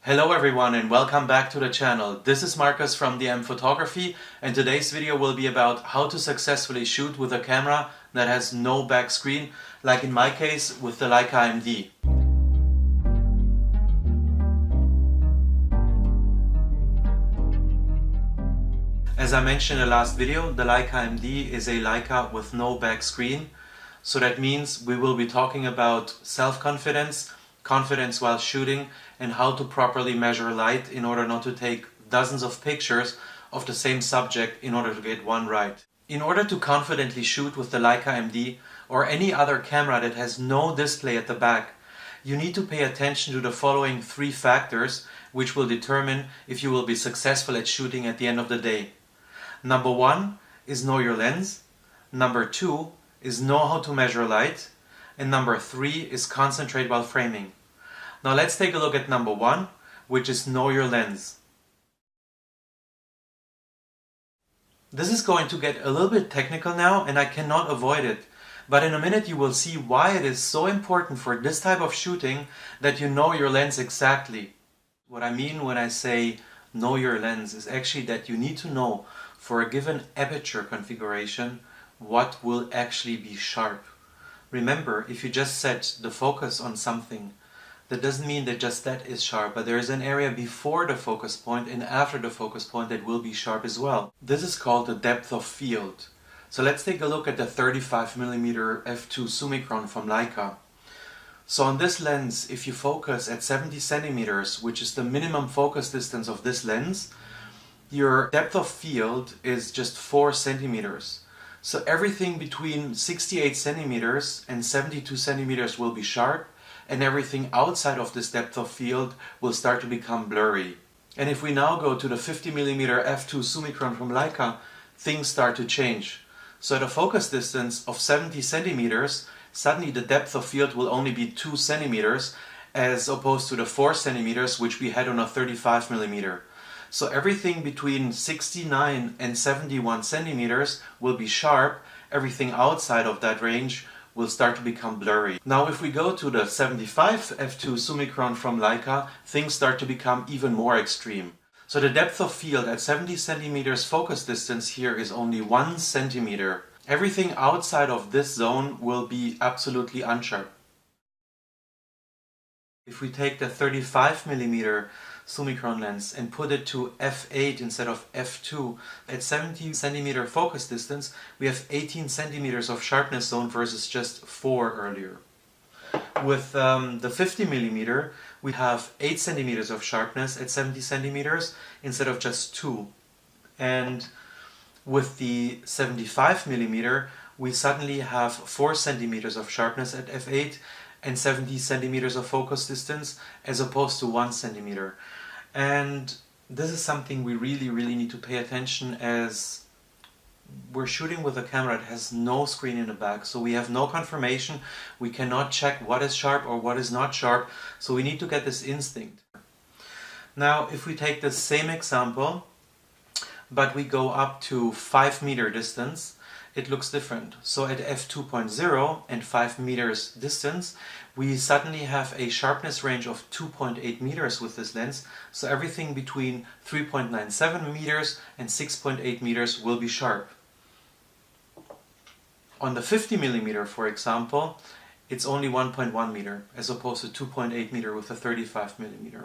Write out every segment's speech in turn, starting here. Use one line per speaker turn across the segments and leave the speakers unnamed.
Hello everyone and welcome back to the channel. This is Marcus from the M Photography, and today's video will be about how to successfully shoot with a camera that has no back screen, like in my case with the Leica M-D. As I mentioned in the last video, the Leica M-D is a Leica with no back screen. So that means we will be talking about self-confidence, confidence while shooting, and how to properly measure light in order not to take dozens of pictures of the same subject in order to get one right. In order to confidently shoot with the Leica M-D or any other camera that has no display at the back, you need to pay attention to the following three factors which will determine if you will be successful at shooting at the end of the day. Number one is know your lens. Number two is know how to measure light. And number three is concentrate while framing. Now let's take a look at number one, which is know your lens. This is going to get a little bit technical now, and I cannot avoid it. But in a minute you will see why it is so important for this type of shooting that you know your lens exactly. What I mean when I say know your lens is actually that you need to know for a given aperture configuration what will actually be sharp. Remember, if you just set the focus on something, that doesn't mean that just that is sharp, but there is an area before the focus point and after the focus point that will be sharp as well. This is called the depth of field. So let's take a look at the 35mm f2 Summicron from Leica. So on this lens, if you focus at 70 centimeters, which is the minimum focus distance of this lens, your depth of field is just 4 centimeters. So everything between 68 centimeters and 72 centimeters will be sharp, and everything outside of this depth of field will start to become blurry. And if we now go to the 50mm f2 Summicron from Leica, things start to change. So at a focus distance of 70 centimeters, suddenly the depth of field will only be 2 centimeters as opposed to the 4 centimeters which we had on a 35mm. So everything between 69 and 71 centimeters will be sharp, everything outside of that range will start to become blurry. Now if we go to the 75 f2 Summicron from Leica, things start to become even more extreme. So the depth of field at 70 centimeters focus distance here is only 1 centimeter. Everything outside of this zone will be absolutely unsharp. If we take the 35mm Summicron lens and put it to f8 instead of f2, at 70 cm focus distance we have 18 centimeters of sharpness zone versus just 4 earlier. With the 50mm we have 8 centimeters of sharpness at 70 centimeters instead of just 2. And with the 75mm we suddenly have 4 centimeters of sharpness at f8 and 70 centimeters of focus distance as opposed to 1 centimeter. And this is something we really need to pay attention, as we're shooting with a camera that has no screen in the back, so we have no confirmation, we cannot check what is sharp or what is not sharp, so we need to get this instinct. Now if we take the same example but we go up to 5 meter distance, it looks different. So at f2.0 and 5 meters distance, we suddenly have a sharpness range of 2.8 meters with this lens. So everything between 3.97 meters and 6.8 meters will be sharp. On the 50mm, for example, it's only 1.1 meter as opposed to 2.8 meter with the 35mm.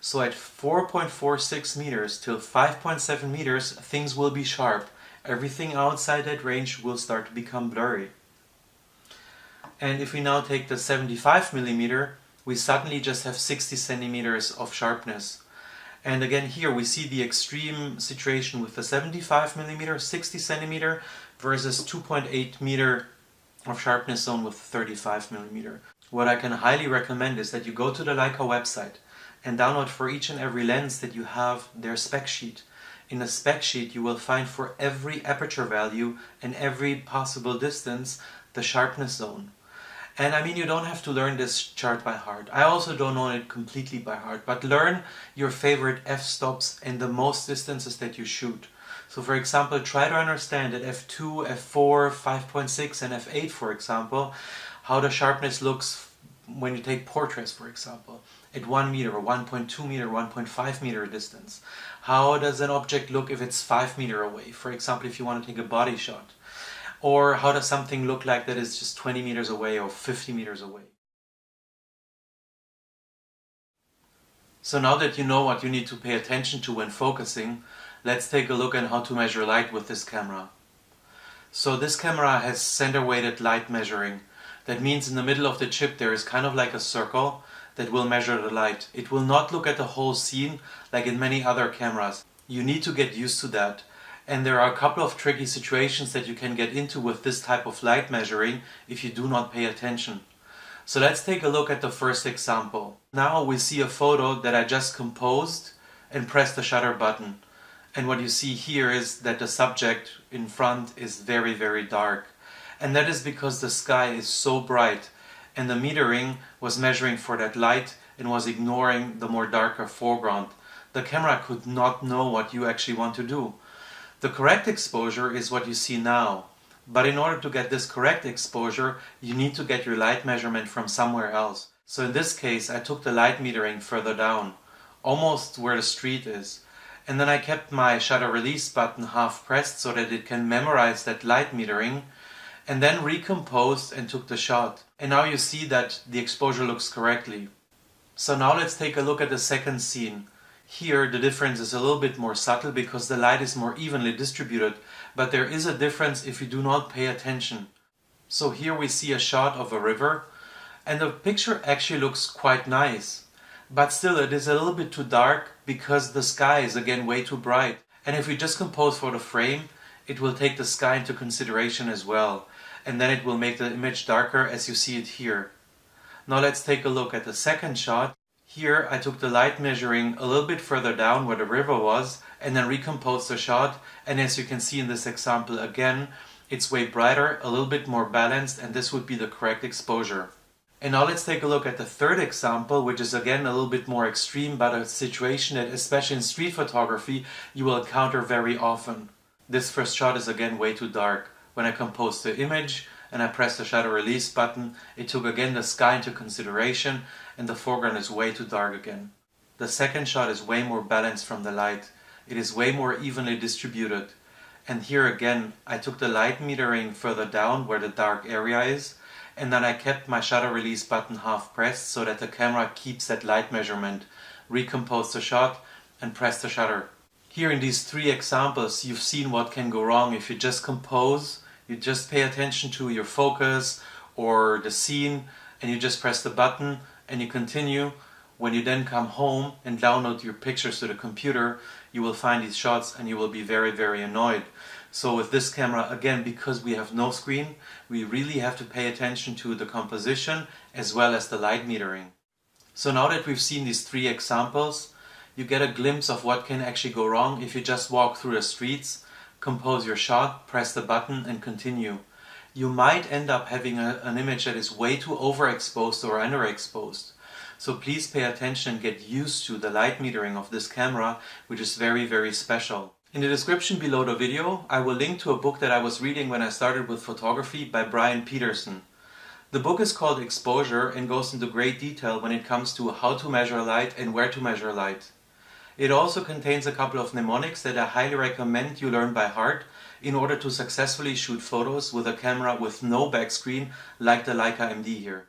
So at 4.46 meters till 5.7 meters, things will be sharp. Everything outside that range will start to become blurry. And if we now take the 75mm, we suddenly just have 60 centimeters of sharpness. And again here we see the extreme situation with the 75mm, 60 centimeter versus 2.8 meter of sharpness zone with 35mm. What I can highly recommend is that you go to the Leica website and download for each and every lens that you have their spec sheet. In the spec sheet you will find for every aperture value and every possible distance the sharpness zone. And I mean, you don't have to learn this chart by heart. I also don't know it completely by heart, but learn your favorite f-stops and the most distances that you shoot. So for example, try to understand at f2, f4, 5.6 and f8 for example, how the sharpness looks when you take portraits for example. at 1 meter, 1.2 meter, 1.5 meter distance? How does an object look if it's 5 meter away? For example, if you want to take a body shot. Or how does something look like that is just 20 meters away or 50 meters away? So now that you know what you need to pay attention to when focusing, let's take a look at how to measure light with this camera. So this camera has center weighted light measuring. That means in the middle of the chip there is kind of like a circle that will measure the light. It will not look at the whole scene like in many other cameras. You need to get used to that. And there are a couple of tricky situations that you can get into with this type of light measuring if you do not pay attention. So let's take a look at the first example. Now we see a photo that I just composed and pressed the shutter button. And what you see here is that the subject in front is very, very dark. And that is because the sky is so bright and the metering was measuring for that light and was ignoring the more darker foreground. The camera could not know what you actually want to do. The correct exposure is what you see now. But in order to get this correct exposure, you need to get your light measurement from somewhere else. So in this case, I took the light metering further down, almost where the street is. And then I kept my shutter release button half pressed so that it can memorize that light metering, and then recomposed and took the shot. And now you see that the exposure looks correctly. So now let's take a look at the second scene. Here the difference is a little bit more subtle because the light is more evenly distributed, but there is a difference if you do not pay attention. So here we see a shot of a river, and the picture actually looks quite nice. But still it is a little bit too dark because the sky is again way too bright. And if we just compose for the frame, it will take the sky into consideration as well. And then it will make the image darker as you see it here. Now let's take a look at the second shot. Here I took the light measuring a little bit further down where the river was and then recomposed the shot, and as you can see in this example again, it's way brighter, a little bit more balanced, and this would be the correct exposure. And now let's take a look at the third example, which is again a little bit more extreme, but a situation that especially in street photography you will encounter very often. This first shot is again way too dark. When I composed the image and I pressed the shutter release button, it took again the sky into consideration and the foreground is way too dark again. The second shot is way more balanced from the light. It is way more evenly distributed. And here again, I took the light metering further down where the dark area is, and then I kept my shutter release button half pressed so that the camera keeps that light measurement, recomposed the shot and pressed the shutter. Here in these three examples, you've seen what can go wrong if you just compose, you just pay attention to your focus or the scene, and you just press the button and you continue. When you then come home and download your pictures to the computer, you will find these shots and you will be very, very annoyed. So with this camera, again, because we have no screen, we really have to pay attention to the composition as well as the light metering. So now that we've seen these three examples, you get a glimpse of what can actually go wrong if you just walk through the streets, compose your shot, press the button and continue. You might end up having an image that is way too overexposed or underexposed. So please pay attention and get used to the light metering of this camera, which is very, very special. In the description below the video, I will link to a book that I was reading when I started with photography by Brian Peterson. The book is called Exposure and goes into great detail when it comes to how to measure light and where to measure light. It also contains a couple of mnemonics that I highly recommend you learn by heart in order to successfully shoot photos with a camera with no back screen like the Leica M-D here.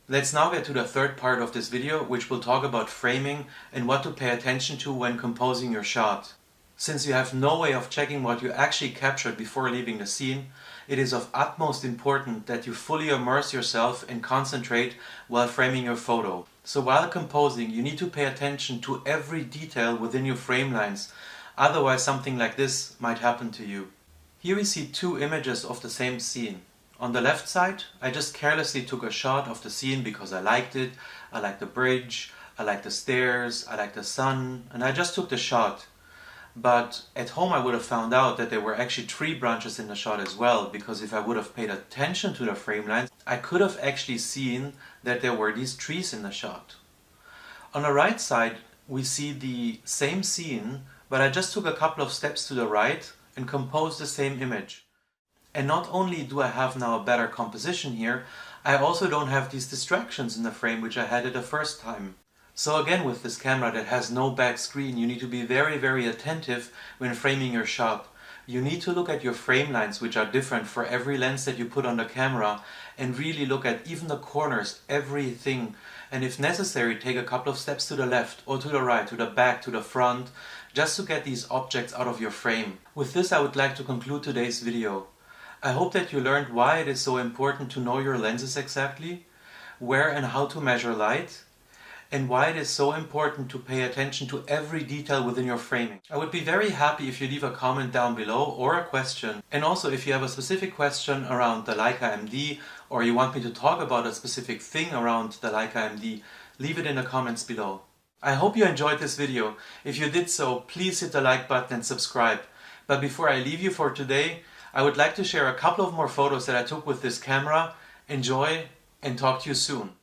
Let's now get to the third part of this video, which will talk about framing and what to pay attention to when composing your shot. Since you have no way of checking what you actually captured before leaving the scene, it is of utmost importance that you fully immerse yourself and concentrate while framing your photo. So while composing, you need to pay attention to every detail within your frame lines, otherwise something like this might happen to you. Here we see two images of the same scene. On the left side, I just carelessly took a shot of the scene because I liked it. I liked the bridge, I liked the stairs, I liked the sun, and I just took the shot. But at home I would have found out that there were actually tree branches in the shot as well, because if I would have paid attention to the frame lines, I could have actually seen that there were these trees in the shot. On the right side, we see the same scene, but I just took a couple of steps to the right and composed the same image. And not only do I have now a better composition here, I also don't have these distractions in the frame which I had it the first time. So again, with this camera that has no back screen, you need to be very, very attentive when framing your shot. You need to look at your frame lines, which are different for every lens that you put on the camera, and really look at even the corners, everything. And if necessary, take a couple of steps to the left or to the right, to the back, to the front, just to get these objects out of your frame. With this, I would like to conclude today's video. I hope that you learned why it is so important to know your lenses exactly, where and how to measure light, and why it is so important to pay attention to every detail within your framing. I would be very happy if you leave a comment down below or a question. And also, if you have a specific question around the Leica M-D, or you want me to talk about a specific thing around the Leica M-D, leave it in the comments below. I hope you enjoyed this video. If you did so, please hit the like button and subscribe. But before I leave you for today, I would like to share a couple of more photos that I took with this camera. Enjoy and talk to you soon.